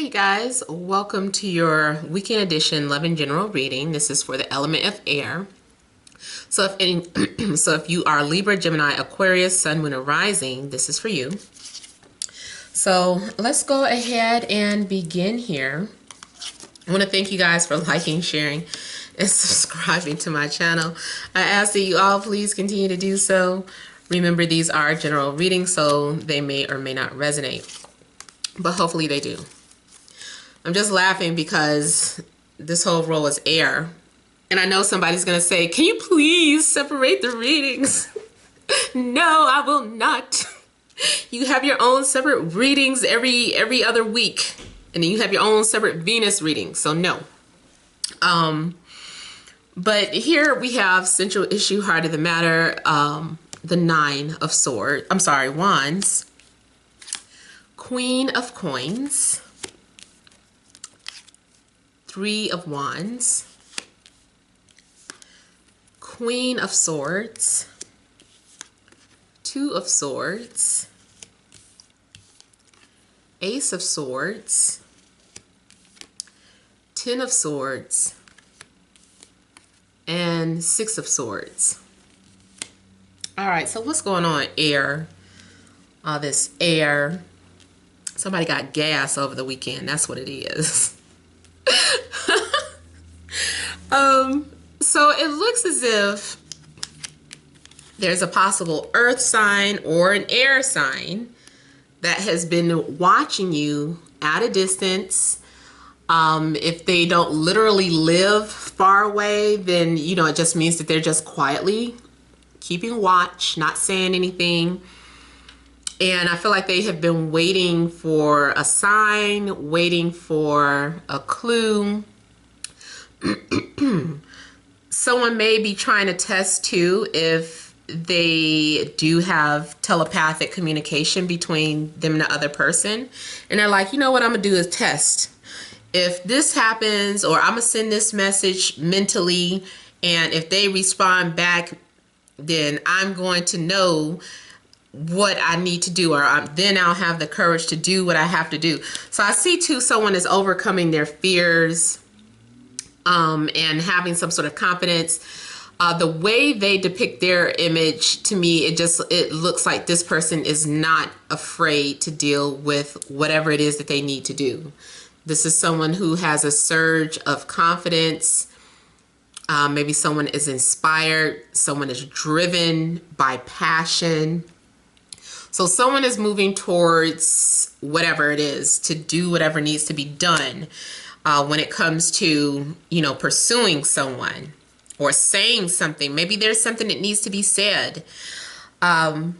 Hey guys, welcome to your weekend edition Love and General reading. This is for the element of air. So if you are Libra, Gemini, Aquarius, Sun, Moon, or Rising, this is for you. So let's go ahead and begin here. I want to thank you guys for liking, sharing, and subscribing to my channel. I ask that you all please continue to do so. Remember, these are general readings, so they may or may not resonate, but hopefully they do. I'm just laughing because this whole row is air. And I know somebody's going to say, can you please separate the readings? No, I will not. You have your own separate readings every other week. And then you have your own separate Venus reading. So no. But here we have central issue, heart of the matter, the Nine of Swords. I'm sorry, Wands. Queen of Coins. Three of Wands, Queen of Swords, Two of Swords, Ace of Swords, Ten of Swords, and Six of Swords. All right, so what's going on? Air, all this air. Somebody got gas over the weekend. That's what it is. So it looks as if there's a possible earth sign or an air sign that has been watching you at a distance. If they don't literally live far away, then, you know, it just means that they're just quietly keeping watch, not saying anything. And I feel like they have been waiting for a sign, waiting for a clue. Someone may be trying to test too if they do have telepathic communication between them and the other person. And they're like, you know what I'm gonna do is test. If this happens, or I'm gonna send this message mentally, and if they respond back, then I'm going to know what I need to do, or then I'll have the courage to do what I have to do. So I see too, someone is overcoming their fears, and having some sort of confidence. The way they depict their image, to me, it looks like this person is not afraid to deal with whatever it is that they need to do. This is someone who has a surge of confidence. Maybe someone is inspired. Someone is driven by passion. So someone is moving towards whatever it is, to do whatever needs to be done. When it comes to, you know, pursuing someone or saying something. Maybe there's something that needs to be said. Someone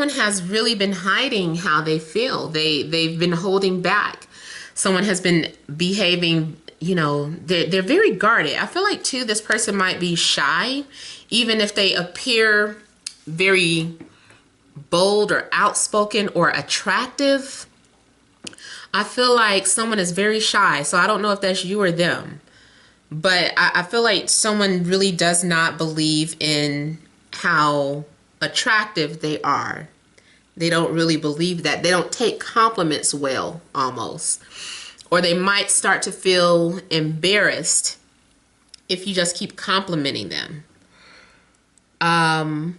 has really been hiding how they feel. They've been holding back. Someone has been behaving, you know, they're very guarded. I feel like too, this person might be shy, even if they appear very bold or outspoken or attractive. I feel like someone is very shy, so I don't know if that's you or them. But I feel like someone really does not believe in how attractive they are. They don't really believe that. They don't take compliments well, almost. Or they might start to feel embarrassed if you just keep complimenting them. I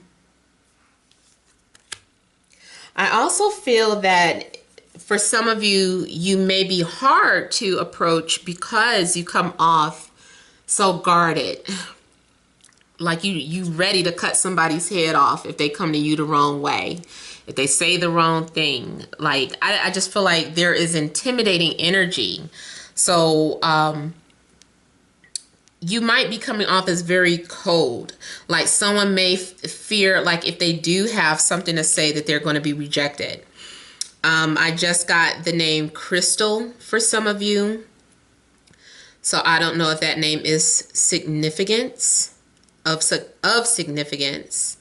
also feel that for some of you, you may be hard to approach because you come off so guarded. Like you ready to cut somebody's head off if they come to you the wrong way, if they say the wrong thing. Like, I just feel like there is intimidating energy. So you might be coming off as very cold. Like someone may fear, like if they do have something to say, that they're going to be rejected. I just got the name Crystal for some of you. So I don't know if that name is significance, of significance.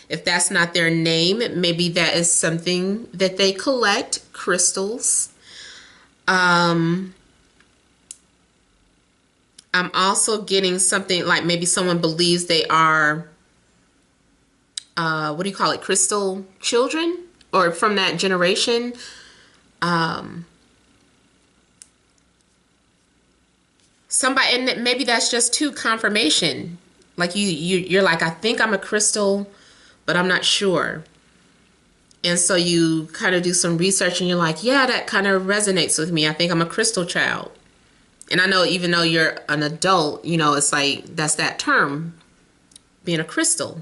If that's not their name, maybe that is something that they collect, crystals. I'm also getting something like maybe someone believes they are, what do you call it, crystal children, or from that generation. somebody, and maybe that's just too confirmation. Like you're like, I think I'm a crystal, but I'm not sure. And so you kind of do some research and you're like, yeah, that kind of resonates with me. I think I'm a crystal child. And I know even though you're an adult, you know, it's like, that's that term, being a crystal.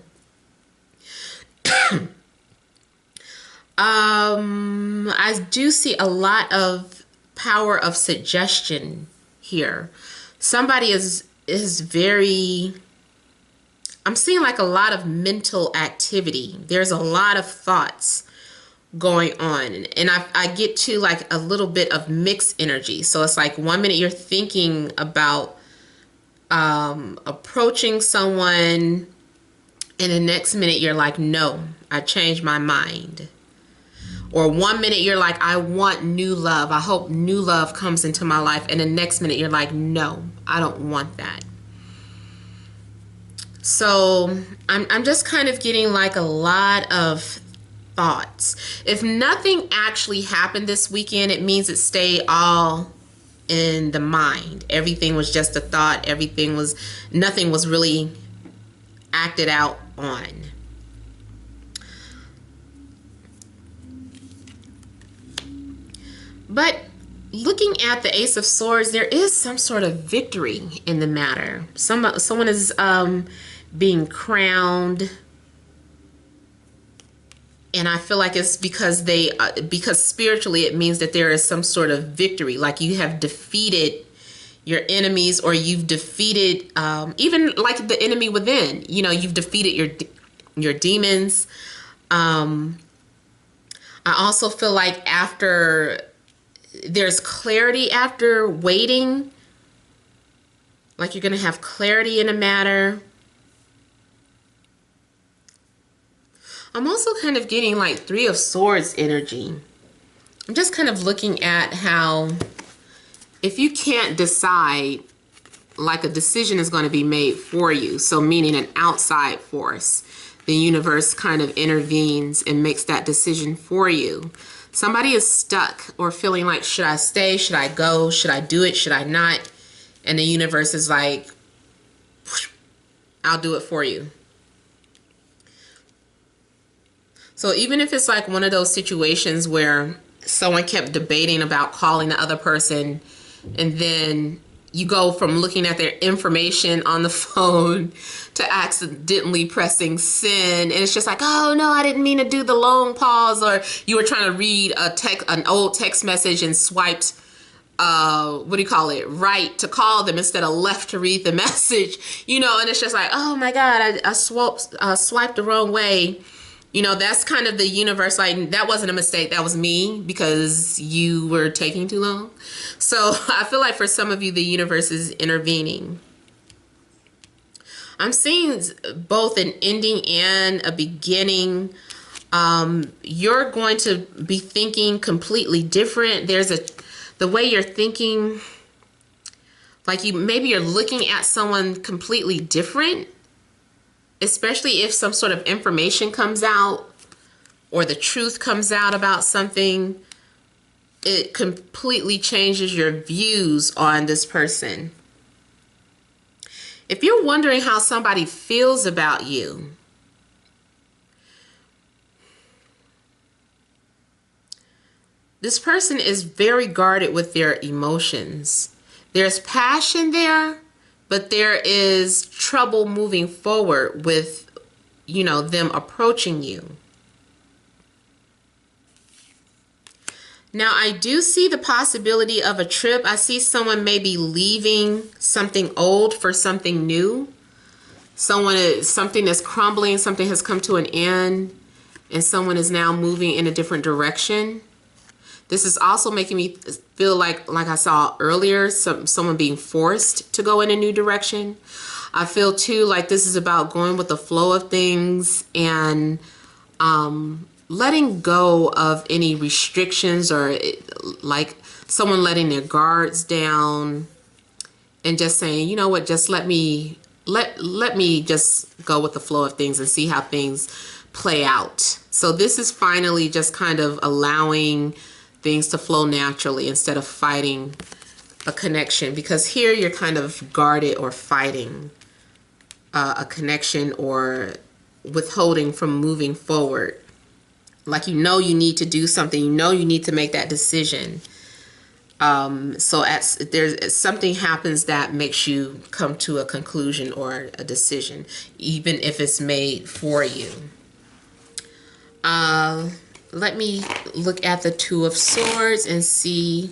I do see a lot of power of suggestion here. Somebody is very, I'm seeing like a lot of mental activity. There's a lot of thoughts going on, and I get to like a little bit of mixed energy. So it's like 1 minute you're thinking about approaching someone, and the next minute you're like, no, I changed my mind. Or 1 minute you're like, I want new love, I hope new love comes into my life, and the next minute you're like, no, I don't want that. So I'm just kind of getting like a lot of thoughts. If nothing actually happened this weekend, it means it stayed all in the mind. Everything was just a thought. Nothing was really acted out on. But looking at the Ace of Swords, there is some sort of victory in the matter. Someone is being crowned. And I feel like it's because because spiritually it means that there is some sort of victory. Like you have defeated your enemies, or you've defeated even like the enemy within. You know, you've defeated your demons. I also feel like there's clarity after waiting. Like you're going to have clarity in a matter. I'm also kind of getting like 3 of Swords energy. I'm just kind of looking at how if you can't decide, like a decision is going to be made for you. So meaning an outside force. The universe kind of intervenes and makes that decision for you. Somebody is stuck or feeling like, should I stay? Should I go? Should I do it? Should I not? And the universe is like, I'll do it for you. So even if it's like one of those situations where someone kept debating about calling the other person, and then you go from looking at their information on the phone to accidentally pressing send, and it's just like, oh no, I didn't mean to do the long pause, or you were trying to read an old text message and swiped right to call them instead of left to read the message, you know, and it's just like, oh my God, I swiped the wrong way. You know, that's kind of the universe, like, that wasn't a mistake, that was me, because you were taking too long. So I feel like for some of you, the universe is intervening. I'm seeing both an ending and a beginning. You're going to be thinking completely different. The way you're thinking, like maybe you're looking at someone completely different. Especially if some sort of information comes out or the truth comes out about something, it completely changes your views on this person. If you're wondering how somebody feels about you, this person is very guarded with their emotions. There's passion there, but there is trouble moving forward with, you know, them approaching you. Now, I do see the possibility of a trip. I see someone maybe leaving something old for something new. Something is crumbling, something has come to an end, and someone is now moving in a different direction. This is also making me feel like I saw earlier, someone being forced to go in a new direction. I feel too like this is about going with the flow of things and letting go of any restrictions, or like someone letting their guards down and just saying, you know what, just let me just go with the flow of things and see how things play out. So this is finally just kind of allowing things to flow naturally instead of fighting a connection, because here you're kind of guarded or fighting a connection or withholding from moving forward. Like, you know, you need to do something, you know, you need to make that decision. So there's something happens that makes you come to a conclusion or a decision, even if it's made for you. Let me look at the Two of Swords and see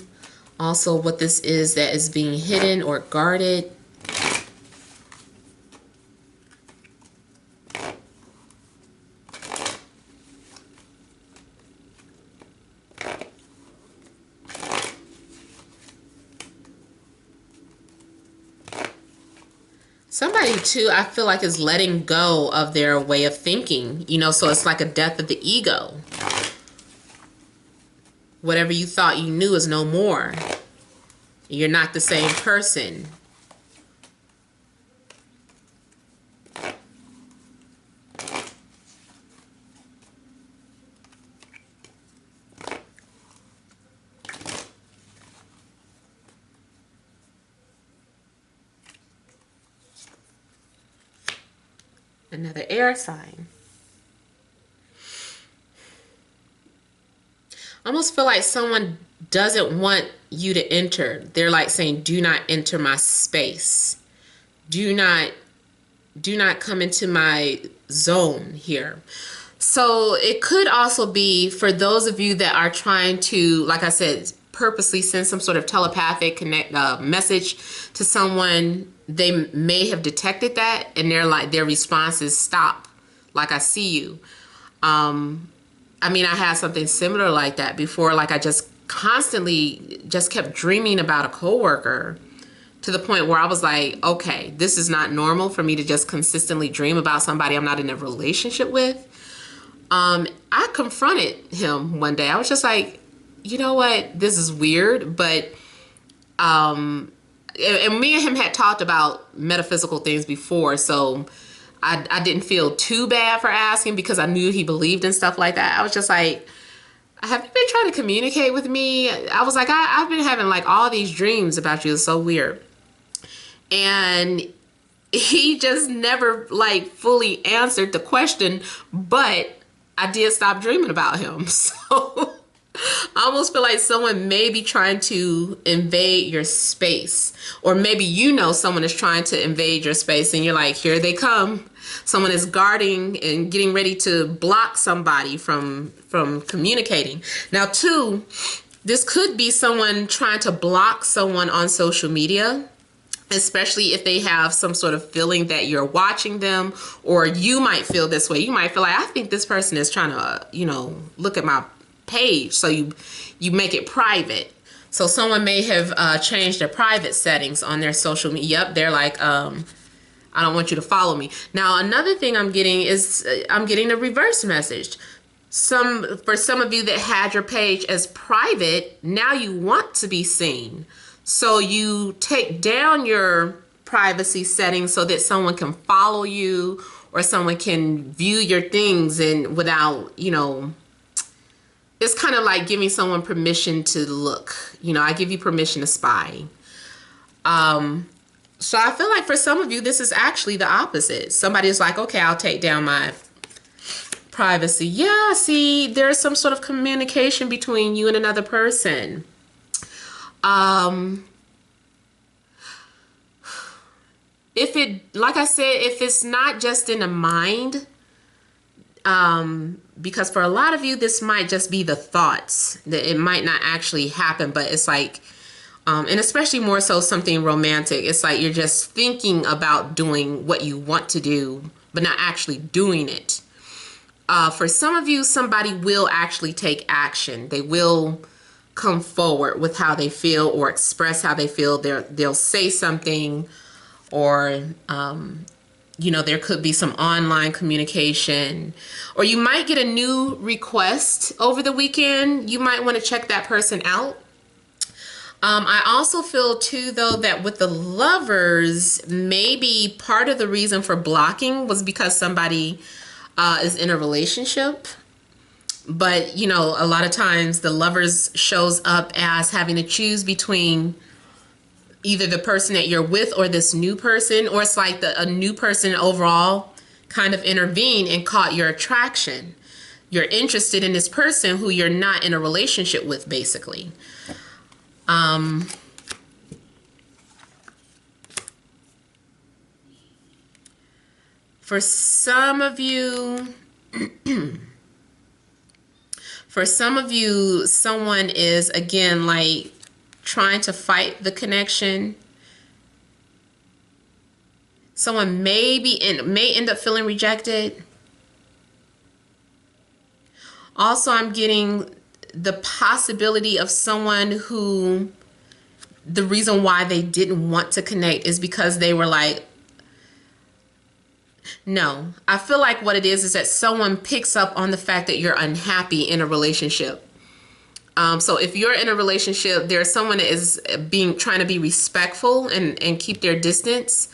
also what this is that is being hidden or guarded. Somebody too, I feel like, is letting go of their way of thinking, you know, so it's like a death of the ego. Whatever you thought you knew is no more. You're not the same person. Another air sign. I almost feel like someone doesn't want you to enter. They're like saying, do not enter my space. Do not come into my zone here. So it could also be for those of you that are trying to, like I said, purposely send some sort of telepathic message to someone. They may have detected that, and they're like, their response is stop. Like, I see you. I mean, I had something similar like that before. Like, I just constantly just kept dreaming about a coworker to the point where I was like, okay, this is not normal for me to just consistently dream about somebody I'm not in a relationship with. I confronted him one day. I was just like, you know what? This is weird, but and me and him had talked about metaphysical things before, so I didn't feel too bad for asking because I knew he believed in stuff like that. I was just like, have you been trying to communicate with me? I was like, I've been having like all these dreams about you. It's so weird. And he just never like fully answered the question, but I did stop dreaming about him. So I almost feel like someone may be trying to invade your space, or maybe you know someone is trying to invade your space and you're like, here they come. Someone is guarding and getting ready to block somebody from communicating. Now too, this could be someone trying to block someone on social media, especially if they have some sort of feeling that you're watching them, or you might feel this way. You might feel like, I think this person is trying to, you know, look at my page. So you make it private. So someone may have changed their private settings on their social media. Yep, they're like, I don't want you to follow me. Now, another thing I'm getting is I'm getting a reverse message. For some of you that had your page as private, now you want to be seen. So you take down your privacy settings so that someone can follow you or someone can view your things and without, you know, it's kind of like giving someone permission to look. You know, I give you permission to spy. So I feel like for some of you, this is actually the opposite. Somebody's like, okay, I'll take down my privacy. Yeah, see, there's some sort of communication between you and another person. If it, like I said, if it's not just in the mind, because for a lot of you, this might just be the thoughts, that it might not actually happen, but it's like, and especially more so something romantic. It's like you're just thinking about doing what you want to do, but not actually doing it. For some of you, somebody will actually take action. They will come forward with how they feel or express how they feel. They'll say something, or, you know, there could be some online communication, or you might get a new request over the weekend. You might want to check that person out. I also feel too, though, that with the Lovers, maybe part of the reason for blocking was because somebody is in a relationship. But, you know, a lot of times the Lovers shows up as having to choose between either the person that you're with or this new person, or it's like a new person overall kind of intervened and caught your attraction. You're interested in this person who you're not in a relationship with, basically. For some of you, someone is, again, like trying to fight the connection. Someone may end up feeling rejected. Also, I'm getting the possibility of someone who the reason why they didn't want to connect is because they were like, no. I feel like what it is that someone picks up on the fact that you're unhappy in a relationship. So if you're in a relationship, there's someone that is trying to be respectful and keep their distance.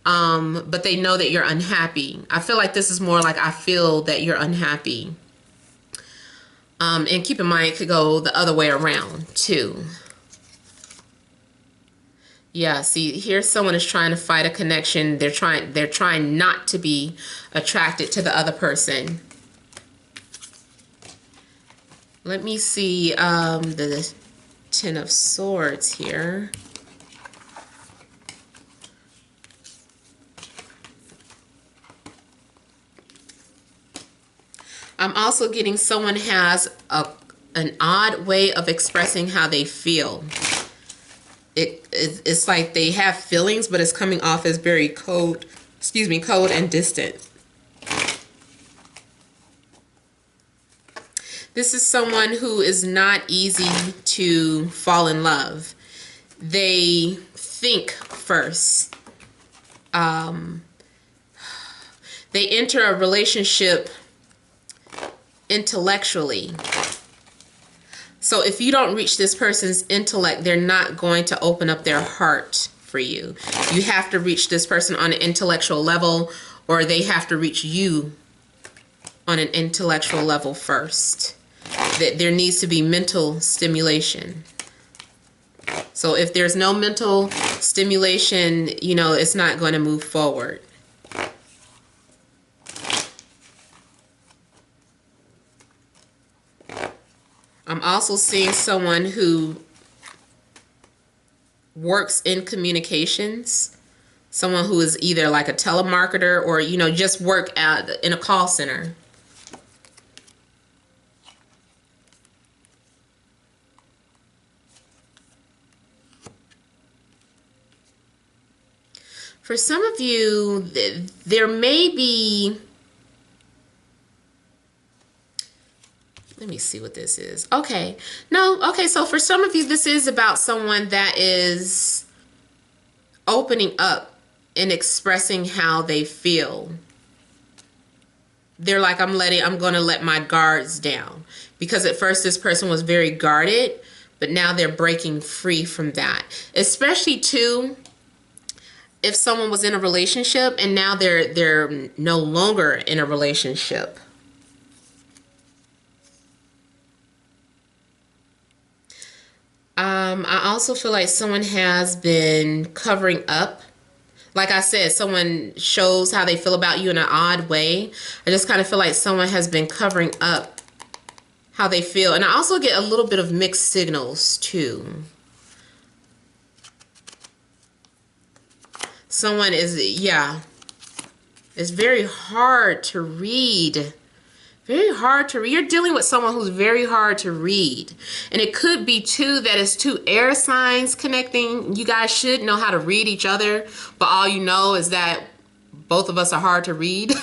But they know that you're unhappy. I feel like this is more like, I feel that you're unhappy. And keep in mind, it could go the other way around too. Yeah, see, here someone is trying to fight a connection. They're trying not to be attracted to the other person. Let me see the Ten of Swords here. I'm also getting someone has an odd way of expressing how they feel. It's like they have feelings, but it's coming off as very cold and distant. This is someone who is not easy to fall in love. They think first. They enter a relationship intellectually. So if you don't reach this person's intellect, they're not going to open up their heart for you. You have to reach this person on an intellectual level, or they have to reach you on an intellectual level first. That there needs to be mental stimulation. So if there's no mental stimulation, you know, it's not going to move forward. I'm also seeing someone who works in communications. Someone who is either like a telemarketer or, you know, just work in a call center. For some of you, there may be... Let me see what this is. Okay. No, okay, so for some of you, this is about someone that is opening up and expressing how they feel. They're like, I'm going to let my guards down. Because at first this person was very guarded, but now they're breaking free from that. Especially too, if someone was in a relationship and now they're no longer in a relationship. I also feel like someone has been covering up. Like I said, someone shows how they feel about you in an odd way. I just kind of feel like someone has been covering up how they feel. And I also get a little bit of mixed signals too. Someone is, yeah, it's very hard to read. Very hard to read. You're dealing with someone who's very hard to read. And it could be too that it's two air signs connecting. You guys should know how to read each other, but all you know is that both of us are hard to read.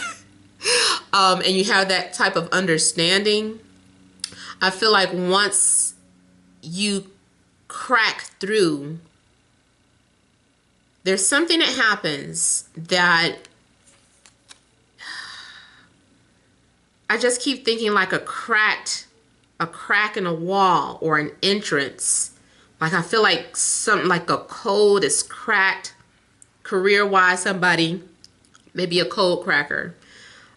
And you have that type of understanding. I feel like once you crack through, there's something that happens that I just keep thinking like a crack in a wall or an entrance. Like I feel like something like a code is cracked career-wise. Somebody, maybe a code cracker.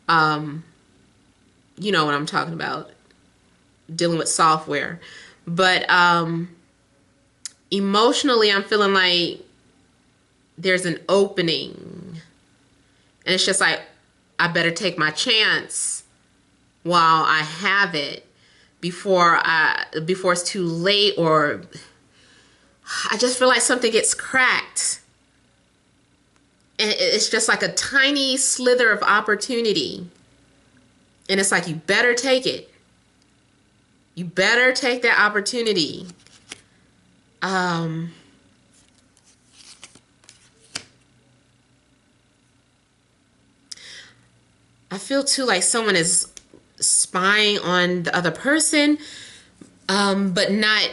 You know what I'm talking about. Dealing with software. But Emotionally, I'm feeling like there's an opening. And it's just like, I better take my chance while I have it before it's too late, or I just feel like something gets cracked. And it's just like a tiny slither of opportunity. And it's like, you better take it. You better take that opportunity. I feel too like someone is spying on the other person, but not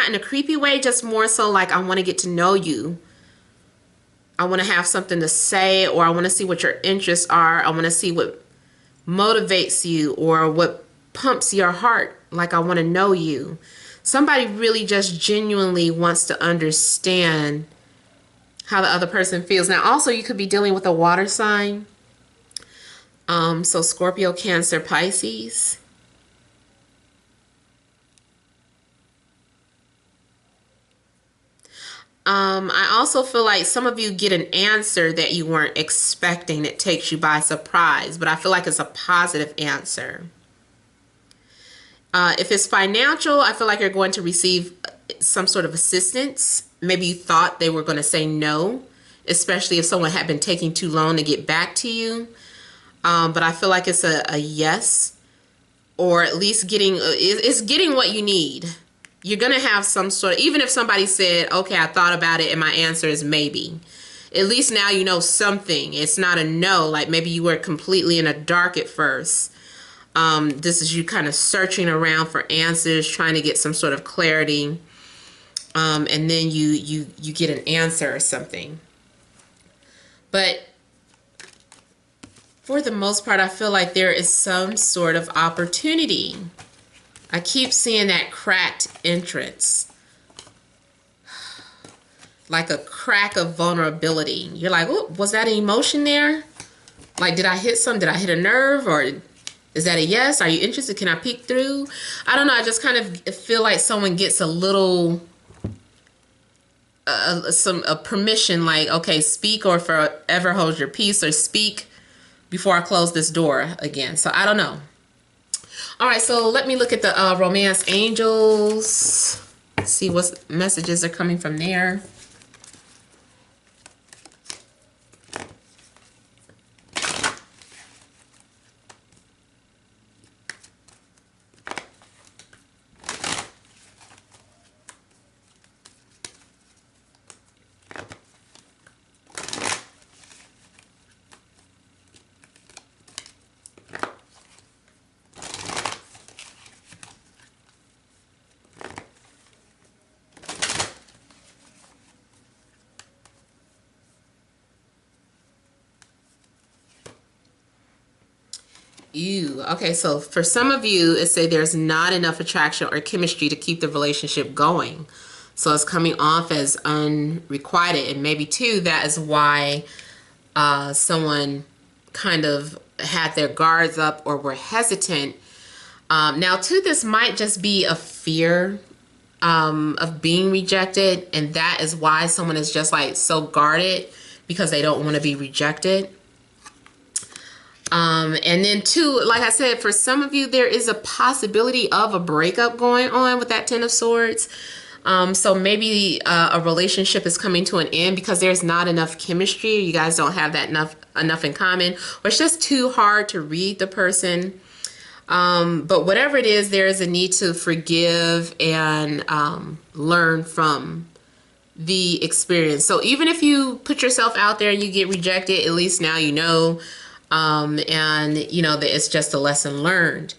in a creepy way, just more so like, I want to get to know you. I want to have something to say, or I want to see what your interests are. I want to see what motivates you or what pumps your heart. Like, I want to know you. Somebody really just genuinely wants to understand how the other person feels. Now, also, you could be dealing with a water sign. So Scorpio, Cancer, Pisces. I also feel like some of you get an answer that you weren't expecting. It takes you by surprise, but I feel like it's a positive answer. If it's financial, I feel like you're going to receive some sort of assistance. Maybe you thought they were going to say no, especially if someone had been taking too long to get back to you. But I feel like it's a yes, or at least it's getting what you need. You're going to have some sort of, even if somebody said, okay, I thought about it and my answer is maybe. At least now you know something. It's not a no. Like, maybe you were completely in a dark at first. This is you kind of searching around for answers, trying to get some sort of clarity. And then you get an answer or something. But for the most part, I feel like there is some sort of opportunity. I keep seeing that cracked entrance. Like a crack of vulnerability. You're like, oh, was that an emotion there? Like, did I hit something? Did I hit a nerve? Or is that a yes? Are you interested? Can I peek through? I don't know. I just kind of feel like someone gets a little, a permission, like, okay, speak or forever hold your peace, or speak before I close this door again. So I don't know. All right, so let me look at the romance angels. See what messages are coming from there. Ew. Okay, so for some of you, it say there's not enough attraction or chemistry to keep the relationship going. So it's coming off as unrequited. And maybe, too, that is why someone kind of had their guards up or were hesitant. Now, too, this might just be a fear of being rejected. And that is why someone is just, like, so guarded, because they don't want to be rejected. And then, too, like I said, for some of you, there is a possibility of a breakup going on with that Ten of Swords. So maybe a relationship is coming to an end because there's not enough chemistry. You guys don't have that enough in common, or it's just too hard to read the person. But whatever it is, there is a need to forgive and learn from the experience. So even if you put yourself out there and you get rejected, at least now you know. And you know that it's just a lesson learned.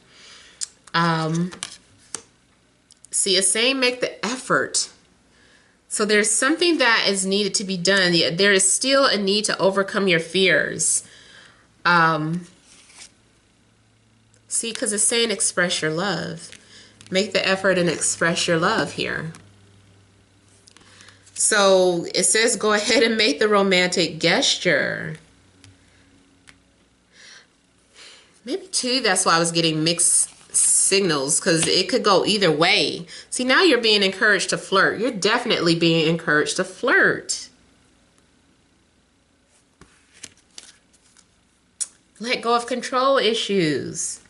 See, it's saying make the effort. So there's something that is needed to be done. There is still a need to overcome your fears. See, because it's saying express your love. Make the effort and express your love here. So it says go ahead and make the romantic gesture. Maybe, too, that's why I was getting mixed signals, because it could go either way. See, now you're being encouraged to flirt. You're definitely being encouraged to flirt. Let go of control issues.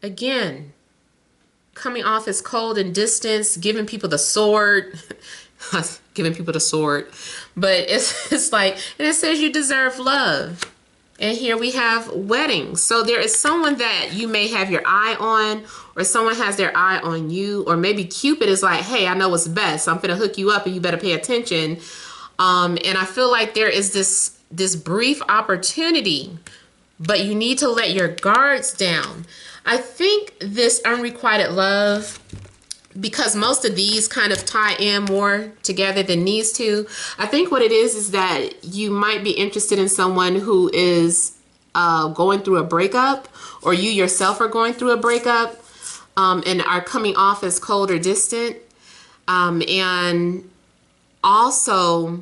Again, coming off as cold and distant, giving people the sword. Giving people the sword. But it's like, and it says you deserve love. And here we have weddings. So there is someone that you may have your eye on, or someone has their eye on you, or maybe Cupid is like, hey, I know what's best. I'm gonna hook you up and you better pay attention. And I feel like there is this brief opportunity, but you need to let your guards down. I think this unrequited love, because most of these kind of tie in more together than these two, I think what it is that you might be interested in someone who is going through a breakup, or you yourself are going through a breakup, and are coming off as cold or distant. And also,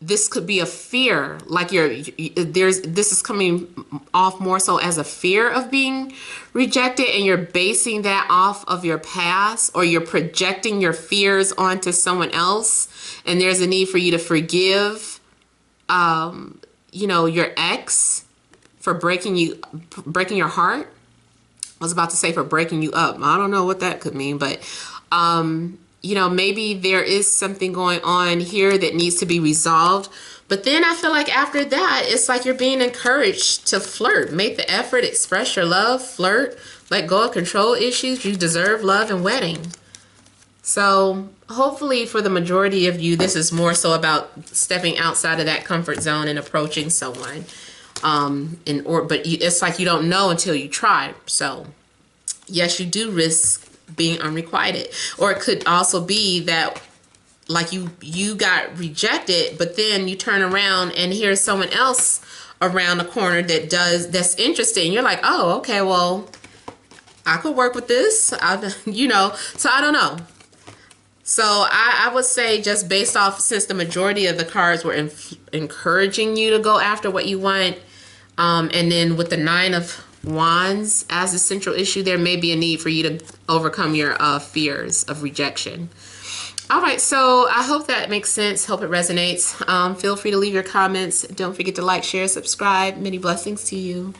this could be a fear, like this is coming off more so as a fear of being rejected, and you're basing that off of your past, or you're projecting your fears onto someone else, and there's a need for you to forgive, your ex for breaking your heart. I was about to say for breaking you up. I don't know what that could mean, but maybe there is something going on here that needs to be resolved. But then I feel like after that, it's like you're being encouraged to flirt. Make the effort, express your love, flirt, let go of control issues. You deserve love and wedding. So hopefully for the majority of you, this is more so about stepping outside of that comfort zone and approaching someone. But it's like you don't know until you try. So yes, you do risk being unrequited. Or it could also be that like you got rejected, but then you turn around and here's someone else around the corner that's interested, and you're like, oh, okay, well, I could work with this. So I don't know. So I would say, just based off, since the majority of the cards were encouraging you to go after what you want, and then with the 9 of Wands as the central issue, there may be a need for you to overcome your fears of rejection. All right, so I hope that makes sense. Hope it resonates. Feel free to leave your comments. Don't forget to like, share, subscribe. Many blessings to you.